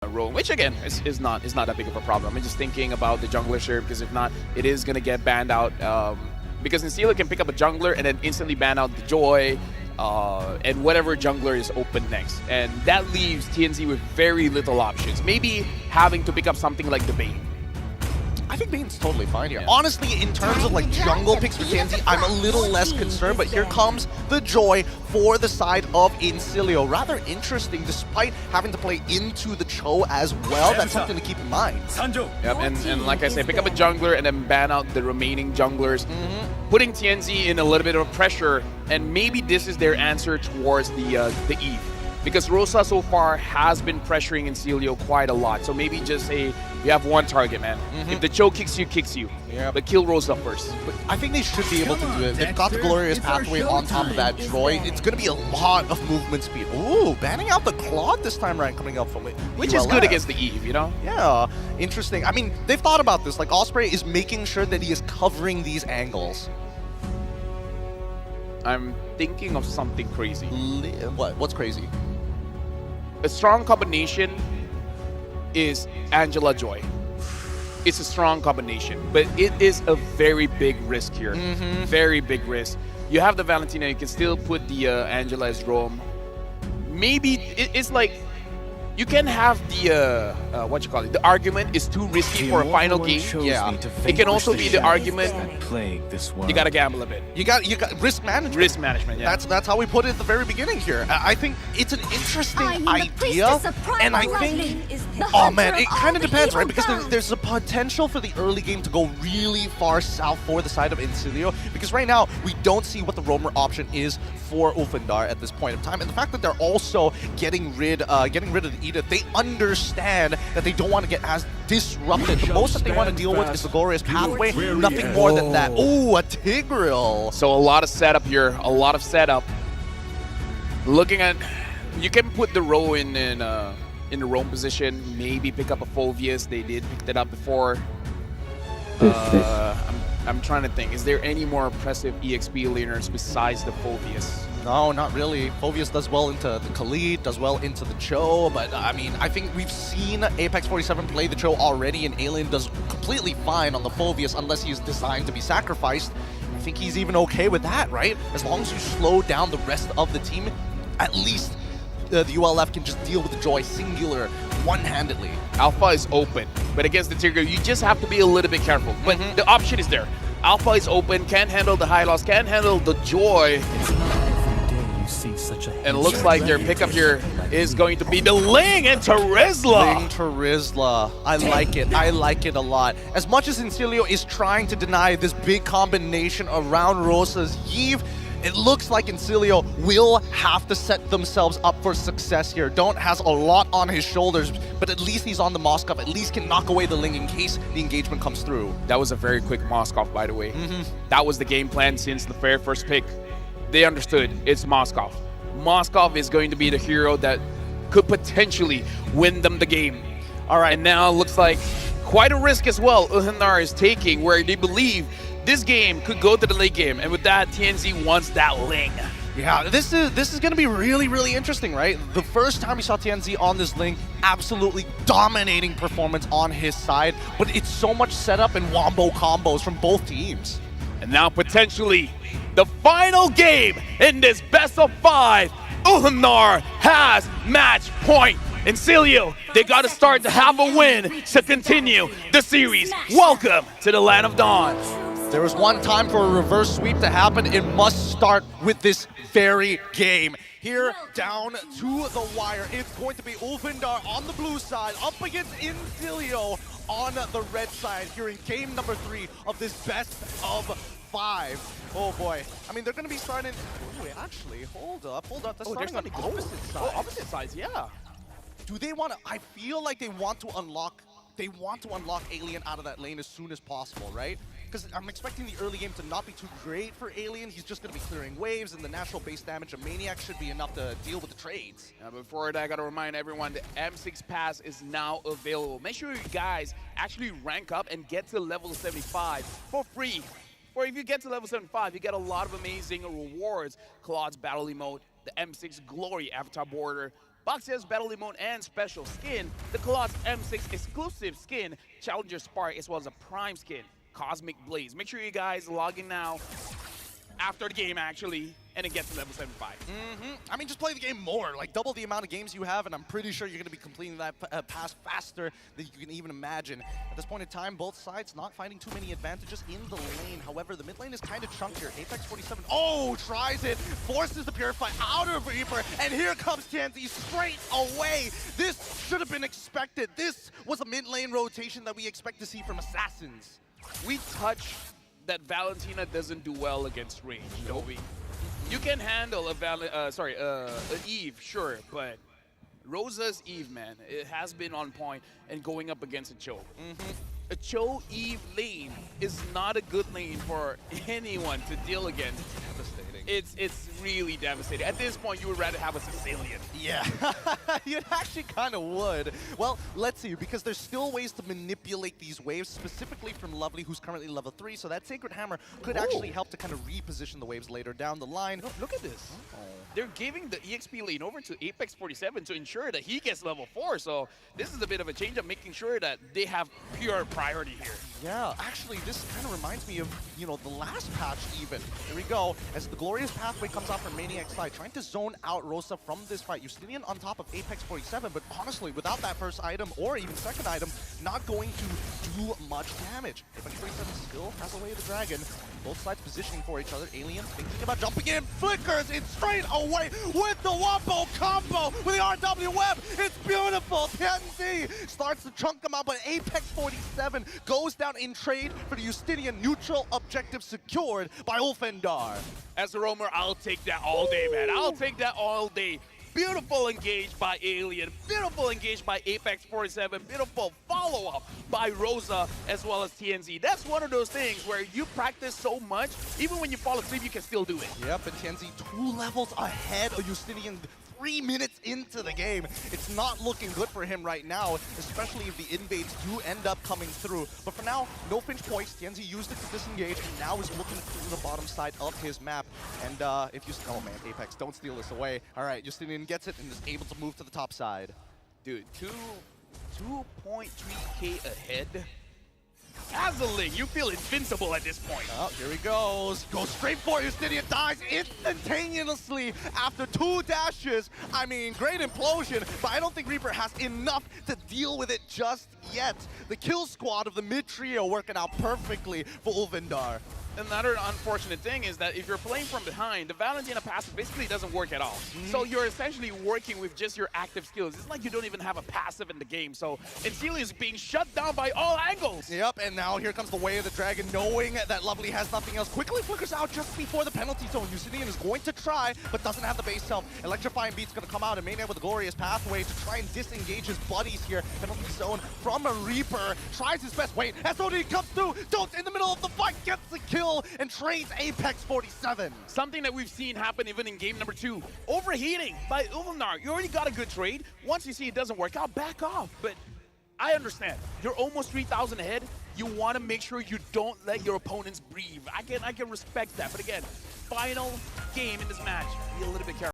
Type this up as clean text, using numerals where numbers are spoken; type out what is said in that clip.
roam, which again is not that big of a problem. I'm just thinking about the jungler here because if not, it is gonna get banned out. Because Instilio can pick up a jungler and then instantly ban out the Joy and whatever jungler is open next, and that leaves TNZ with very little options. Maybe having to pick up something like the Bane. I think Bane's totally fine here. Yeah. Honestly, in terms of like jungle picks for TNZ, I'm a little less concerned, but here comes the Joy for the side of Instilio. Rather interesting, despite having to play into the Cho as well. That's something to keep in mind. Yep, and like I said, pick up a jungler and then ban out the remaining junglers, putting TNZ in a little bit of pressure, and maybe this is their answer towards the Eve. Because Rosa so far has been pressuring Instilio quite a lot. So maybe just say, you have one target, man. If the Cho kicks you. Yeah. But kill Rosa first. But I think they should be able to do it. They've got the Glorious Pathway on top of that Joy. It's going to be a lot of movement speed. Ooh, banning out the Claude this time around coming up from it. Which is good against the Eve, you know? Yeah, interesting. I mean, they've thought about this. Like, Osprey is making sure that he is covering these angles. I'm thinking of something crazy. What's crazy? A strong combination is Angela Joy. It's a strong combination, but it is a very big risk here. Very big risk. You have the Valentina, you can still put the Angela as roam. Maybe it's like you can have the the argument is too risky for a final game. Yeah. It can also be the argument you gotta gamble a bit. You got risk management. Risk management, yeah. That's how we put it at the very beginning here. I think it's an interesting idea, and I think, oh man, it kind of depends, right? Because there's a potential for the early game to go really far south for the side of Instilio, because right now we don't see what the roamer option is for Ulfandar at this point in time, and the fact that they're also getting rid of the Edith, they understand that they don't want to get as disrupted. The most that they want to deal with is the Glorious Pathway, nothing more than that. Oh, a Tigreal. So a lot of setup here, a lot of setup. Looking at, you can put the row in the roam position, maybe pick up a Phoveus. They did pick that up before. I'm trying to think, is there any more impressive EXP laners besides the Phoveus? No, not really. Phoveus does well into the Khalid, does well into the Cho, but I mean, I think we've seen Apex 47 play the Cho already, and Alien does completely fine on the Phoveus unless he's designed to be sacrificed. I think he's even okay with that, right? As long as you slow down the rest of the team, at least the ULF can just deal with the Joy singular, one-handedly. Alpha is open, but against the Tigreal, you just have to be a little bit careful. But the option is there. Alpha is open, can handle the high loss, can handle the Joy. And it looks like their pickup here is going to be the Ling and Terizla. Ling Terizla. I like it. I like it a lot. As much as Instilio is trying to deny this big combination around Rosa's Eve, it looks like Instilio will have to set themselves up for success here. Don't has a lot on his shoulders, but at least he's on the Moskov. At least can knock away the Ling in case the engagement comes through. That was a very quick Moskov, by the way. That was the game plan since the very first pick. They understood it's Moskov. Moskov is going to be the hero that could potentially win them the game. All right, and now it looks like quite a risk as well Ulfandar is taking, where they believe this game could go to the late game, and with that, TNZ wants that Ling. Yeah, this is going to be really, really interesting, right? The first time we saw TNZ on this Ling, absolutely dominating performance on his side, but it's so much setup and wombo combos from both teams. And now potentially the final game in this best of 5. Ulfandar has match point. And Instilio, they got to start to have a win to continue the series. Welcome to the Land of Dawn. There was one time for a reverse sweep to happen. It must start with this very game. Here, down to the wire, it's going to be Ulfandar on the blue side, up against Instilio on the red side, here in game number 3 of this best of 5. Oh boy. I mean, they're going to be starting... Ooh, actually, hold up. They're starting on the opposite side. Oh, opposite sides, yeah. Do they want to... I feel like they want to unlock Alien out of that lane as soon as possible, right? Because I'm expecting the early game to not be too great for Alien. He's just going to be clearing waves, and the natural base damage of Maniac should be enough to deal with the trades. Before that, I got to remind everyone the M6 Pass is now available. Make sure you guys actually rank up and get to level 75 for free. Or if you get to level 75, you get a lot of amazing rewards. Claude's Battle Emote, the M6 Glory Avatar Border, Boxy's Battle Emote and Special Skin, the Colossus M6 exclusive skin, Challenger Spark, as well as a Prime skin, Cosmic Blaze. Make sure you guys log in now, after the game actually, and it gets to level 75. I mean, just play the game more, like double the amount of games you have, and I'm pretty sure you're going to be completing that pass faster than you can even imagine. At this point in time, both sides not finding too many advantages in the lane. However, the mid lane is kind of chunkier. Apex 47, tries it, forces the Purify out of Reaper, and here comes TNZ straight away. This should have been expected. This was a mid lane rotation that we expect to see from Assassins. We touch that Valentina doesn't do well against range, don't we? You can handle an Eve, sure, but Rosa's Eve, man, it has been on point and going up against a Cho. A Cho Eve lane is not a good lane for anyone to deal against. Devastating. It's really devastating. At this point, you would rather have a Sicilian. Yeah, you actually kind of would. Well, let's see, because there's still ways to manipulate these waves, specifically from Lovely, who's currently level 3, so that Sacred Hammer could actually help to kind of reposition the waves later down the line. Look at this. They're giving the EXP lane over to Apex 47 to ensure that he gets level 4, so this is a bit of a change of making sure that they have pure priority here. Yeah, actually, this kind of reminds me of, you know, the last patch even. Here we go, as the Glorious Pathway comes out from Maniac's side, trying to zone out Rosa from this fight. Justinian on top of Apex 47, but honestly, without that first item, or even second item, not going to do much damage. Apex 47 still has a way of the dragon. Both sides positioning for each other. Alien thinking about jumping in, flickers it straight away with the Wombo combo with the RW web. It's beautiful. TNZ starts to chunk them out, but Apex 47 goes down in trade for the Justinian neutral objective secured by Ulfendar. As a roamer, I'll take that all day, man. I'll take that all day. Beautiful engage by Alien, beautiful engage by Apex 47, beautiful follow-up by Rosa as well as TNZ. That's one of those things where you practice so much, even when you fall asleep, you can still do it. Yep, and TNZ 2 levels ahead of Justinian 3 minutes into the game. It's not looking good for him right now, especially if the invades do end up coming through. But for now, no pinch points. TNZ used it to disengage and now is looking through the bottom side of his map. And if you... Oh man, Apex, don't steal this away. All right, Justinian gets it and is able to move to the top side. Dude, 2.3k ahead. Dazzling! You feel invincible at this point. Oh, here he goes. Goes straight for Justinian, dies instantaneously after 2 dashes. I mean, great implosion, but I don't think Reaper has enough to deal with it just yet. The kill squad of the mid trio working out perfectly for Ulfendar. Another unfortunate thing is that if you're playing from behind, the Valentina passive basically doesn't work at all. So you're essentially working with just your active skills. It's like you don't even have a passive in the game. So Encelius is being shut down by all angles. Yep, and now here comes the Way of the Dragon, knowing that Lovely has nothing else. Quickly flickers out just before the penalty zone. Justinian is going to try, but doesn't have the base health. Electrifying Beat's going to come out, and Maniac with a Glorious Pathway to try and disengage his buddies here. Penalty zone from a Reaper. Tries his best. Wait, SOD comes through. Don't in the middle of the fight, gets the kill and trades Apex 47. Something that we've seen happen even in game number 2. Overheating by Ulfendar. You already got a good trade. Once you see it doesn't work out, back off. But I understand. You're almost 3,000 ahead. You want to make sure you don't let your opponents breathe. I can respect that. But again, final game in this match. Be a little bit careful.